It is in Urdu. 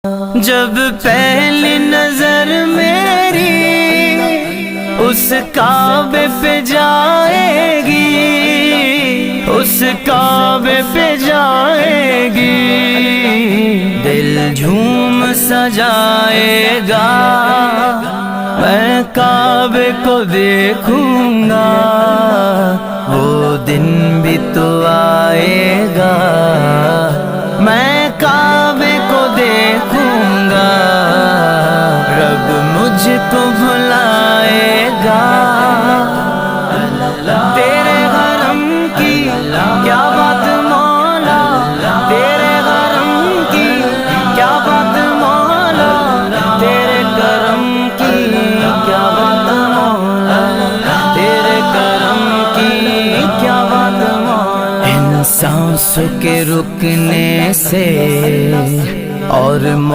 جب پہلی نظر میری اس کعبے پہ جائے گی، اس کعبے پہ جائے گی، دل جھوم سجائے گا، میں کعبے کو دیکھوں گا، وہ دن بھی تو آئے گا، میں کعبے کو دیکھوں گا، رب مجھ کو بھلائے گا، تیرے حرم کی کیا بات مولا، تیرے حرم کی کیا بات مولا، تیرے کرم کی کیا بات مولا، تیرے کرم کی کیا بات مولا۔ ان سانسوں کے رکنے سے اور